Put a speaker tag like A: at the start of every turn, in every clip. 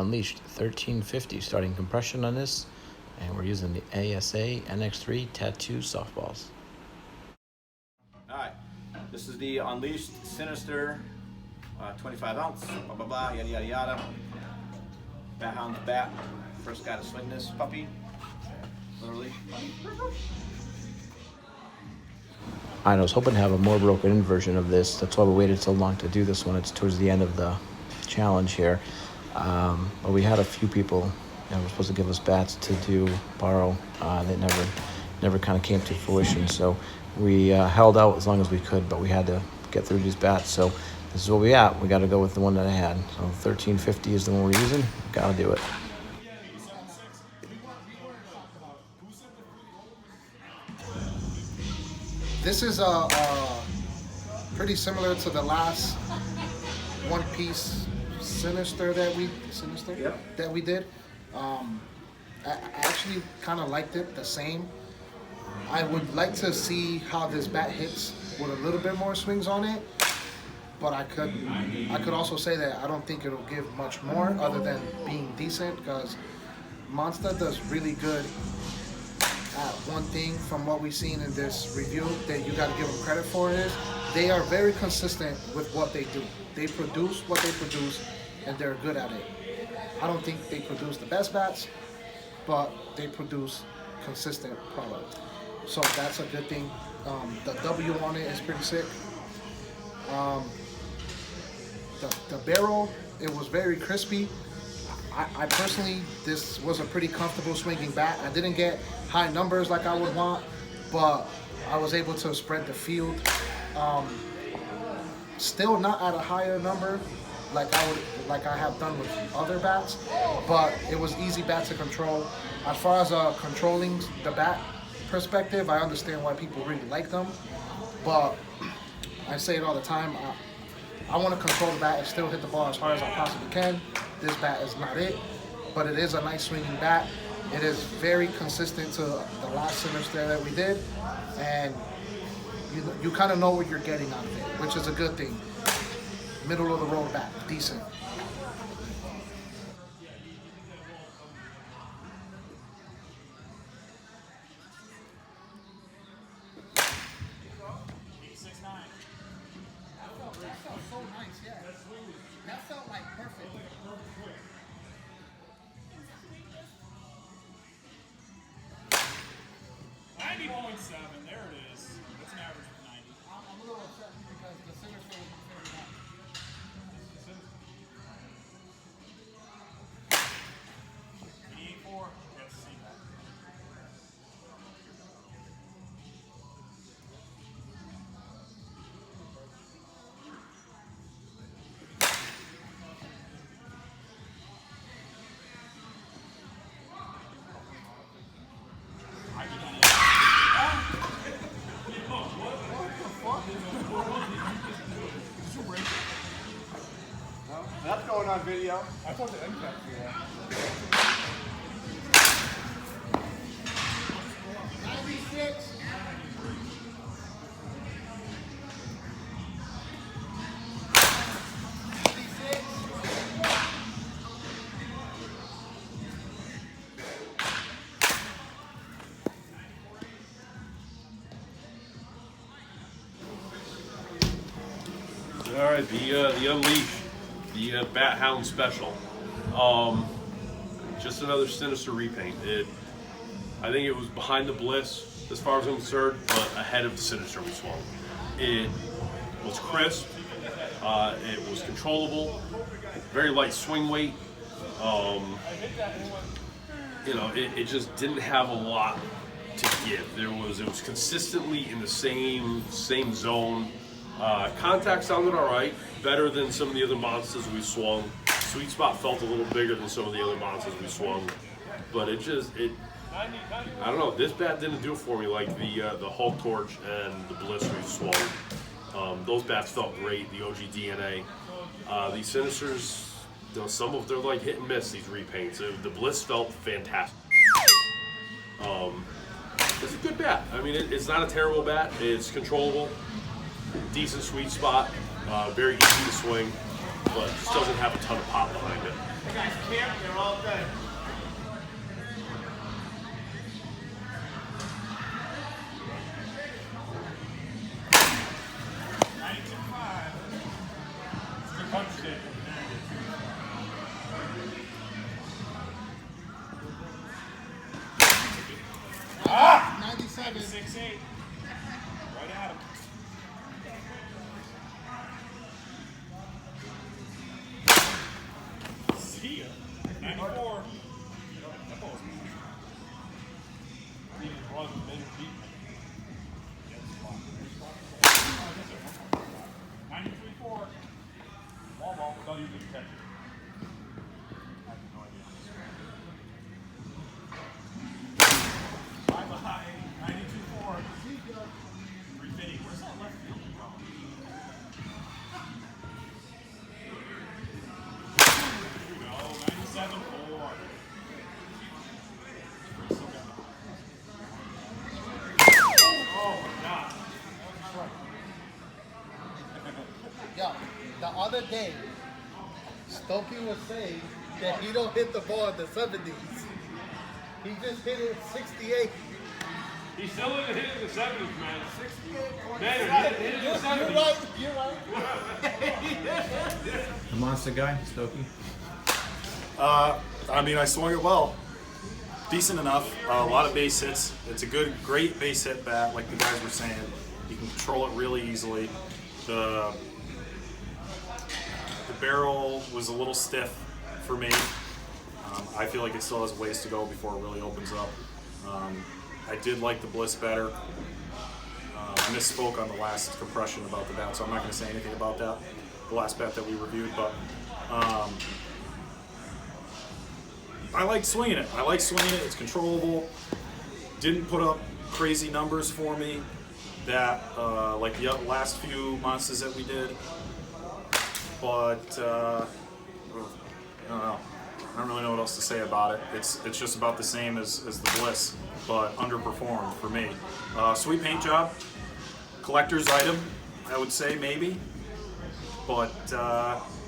A: Unleashed 1350 starting compression on this, and we're using the ASA NX3 Tattoo softballs.
B: Alright, this is the Unleashed Sinister 25 ounce, blah blah blah, yada yada yada. Bat Hound's bat. First guy to swing this puppy. Literally.
A: I was hoping to have a more broken in version of this. That's why we waited so long to do this one. It's towards the end of the challenge here. But we had a few people that were supposed to give us bats to borrow that never kind of came to fruition. So we held out as long as we could, but we had to get through these bats. So this is what we at. We got to go with the one that I had. So 1350 is the one we're using. Got to do it.
C: This is pretty similar to the last one-piece Sinister that we did. I actually kind of liked it the same. I would like to see how this bat hits with a little bit more swings on it, but I could also say that I don't think it'll give much more other than being decent, because Monsta does really good at one thing from what we've seen in this review that you got to give them credit for is they are very consistent with what they do. They produce what they produce, and they're good at it. I don't think they produce the best bats, but they produce consistent product. So that's a good thing. The W on it is pretty sick. The barrel, it was very crispy. I personally, this was a pretty comfortable swinging bat. I didn't get high numbers like I would want, but I was able to spread the field. Still not at a higher number like I have done with other bats, but it was easy bat to control. As far as controlling the bat perspective, I understand why people really like them, but I say it all the time. I want to control the bat and still hit the ball as hard as I possibly can. This bat is not it, but it is a nice swinging bat. It is very consistent to the last Sinister that we did, and you kind of know what you're getting out of it, which is a good thing. Middle of the road bat, decent. That felt so nice, yeah. That felt like perfect.
D: 90.7, there it is. That's an average of 90.
C: I'm a little upset because the Sinister was my favorite bat.
D: 88.4. Got to see that.
B: That's going on video.
D: I thought the impact for that.
C: 96.
E: All right, the Unleashed, the Bat Hound Special. Just another Sinister repaint. I think it was behind the Bliss as far as I'm concerned, but ahead of the Sinister we swung. It was crisp. It was controllable. Very light swing weight. It just didn't have a lot to give. It was consistently in the same zone. Contact sounded all right, better than some of the other Monstas we swung. Sweet spot felt a little bigger than some of the other Monstas we swung, but I don't know. This bat didn't do it for me like the Hulk Torch and the Bliss we swung. Those bats felt great. The OG DNA. These Sinisters, some of they're like hit and miss. These repaints. The Bliss felt fantastic. It's a good bat. I mean, it's not a terrible bat. It's controllable. Decent sweet spot, very easy to swing, but just doesn't have a ton of pop behind it.
B: guys camp, they're all dead.
D: Ah!
C: 97.
D: 6-8. Right at him. See ya. 94. That ball's he just runs mid deep. 93-4. Ball. Don't even catch it. I have no idea. 92-4. 350. Where's that left field from? Here we go. 97-4. Oh my God.
C: Yo, the other day, Stokey was saying that he don't hit the ball in the 70s. He just hit it 68.
E: He's still in the hit in the 70s, man. 68. Man, hit in the 70s.
C: You're right.
B: The Monsta guy, Stokey.
F: I mean, I swung it well. Decent enough. A lot of base hits. It's a great base hit bat, like the guys were saying. You can control it really easily. The barrel was a little stiff for me. I feel like it still has ways to go before it really opens up. I did like the Bliss better. I misspoke on the last compression about the bat, so I'm not going to say anything about that, the last bat that we reviewed, but I like swinging it. It's controllable. Didn't put up crazy numbers for me that like the last few monsters that we did, but I don't know. I don't really know what else to say about it. It's just about the same as the Bliss, but underperformed for me. Sweet paint job, collector's item, I would say maybe, but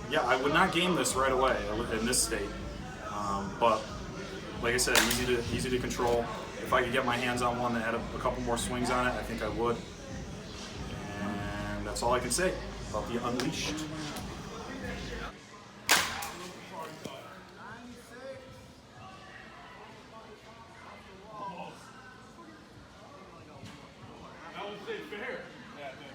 F: yeah, I would not game this right away in this state. But like I said, easy to control. If I could get my hands on one that had a couple more swings on it, I think I would. And that's all I can say about the Unleashed.
E: That was it, fair.
D: Yeah, dude.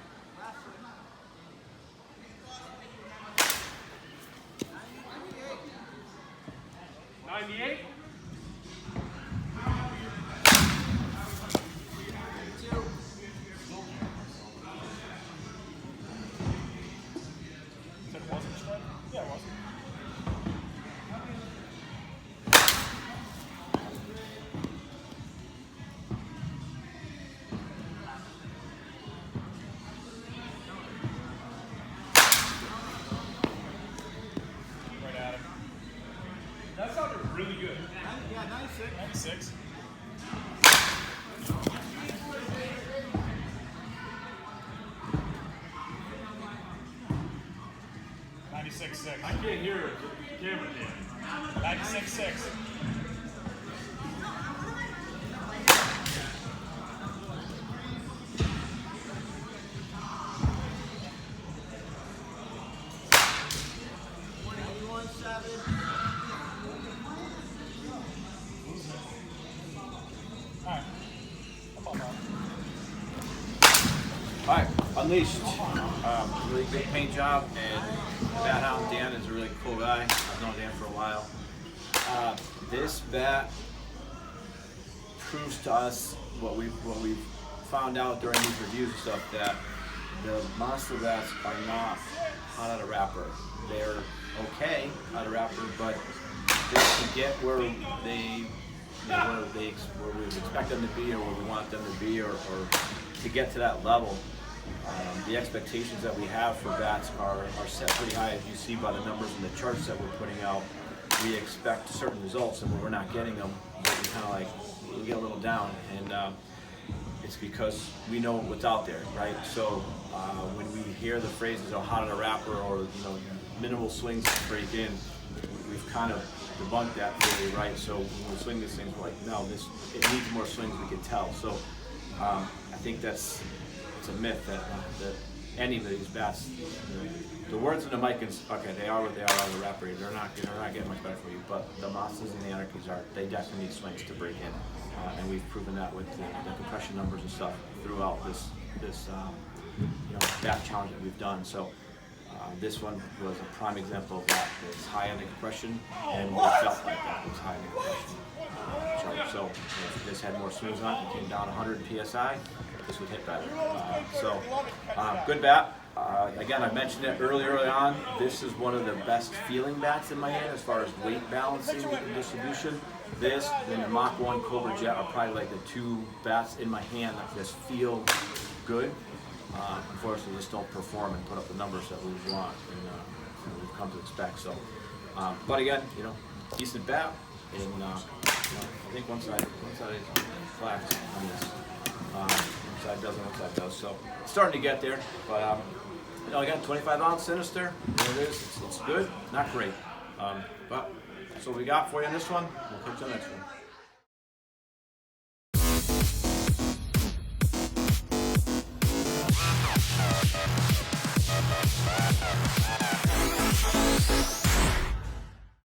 E: 98?
D: Said it wasn't a strike? Yeah, it was. Right at him.
E: That sounded really good.
B: Yeah, 96.
D: 96.
E: I can't hear it. The camera can.
D: 96.6. Alright.
B: All right, Unleashed. Really great paint job, and Bat Hound Dan is a really cool guy. I've known Dan for a while. This bat proves to us what we've found out during these reviews and stuff, that the monster bats are not hot out of wrapper. They're okay out of wrapper, but just to get where we would expect them to be, or where we want them to be, or to get to that level. The expectations that we have for bats are set pretty high, as you see by the numbers and the charts that we're putting out. We expect certain results, and when we're not getting them, we kind of like we get a little down, and it's because we know what's out there, right? So when we hear the phrases "oh, hot in a wrapper" or minimal swings to break in, we've kind of debunked that theory, right? So when we swing these things, we're like, no, it needs more swings. We can tell. So I think it's a myth that any of these bats, the words in the mic is okay. They are what they are on the rap rate. They're not getting much better for you. But the Monstas and the Anarchies they definitely need swings to break in, and we've proven that with the compression numbers and stuff throughout this bat challenge that we've done. So. This one was a prime example of that. It's high on the compression, and what it felt like that was high on the compression. So if this had more swings on it and came down 100 psi, this would hit better. Good bat. Again, I mentioned it early on. This is one of the best feeling bats in my hand as far as weight balancing and distribution. This and the Mach 1 Cobra Jet are probably like the two bats in my hand that just feel good. Unfortunately, just don't perform and put up the numbers that we want and we've come to expect. So, but again, decent bat, and I think one side is flat on this. One side doesn't, one side does. So, it's starting to get there. But again, 25-ounce Sinister. There it is. It's good, not great. But that's what we got for you on this one. We'll catch you on the next one.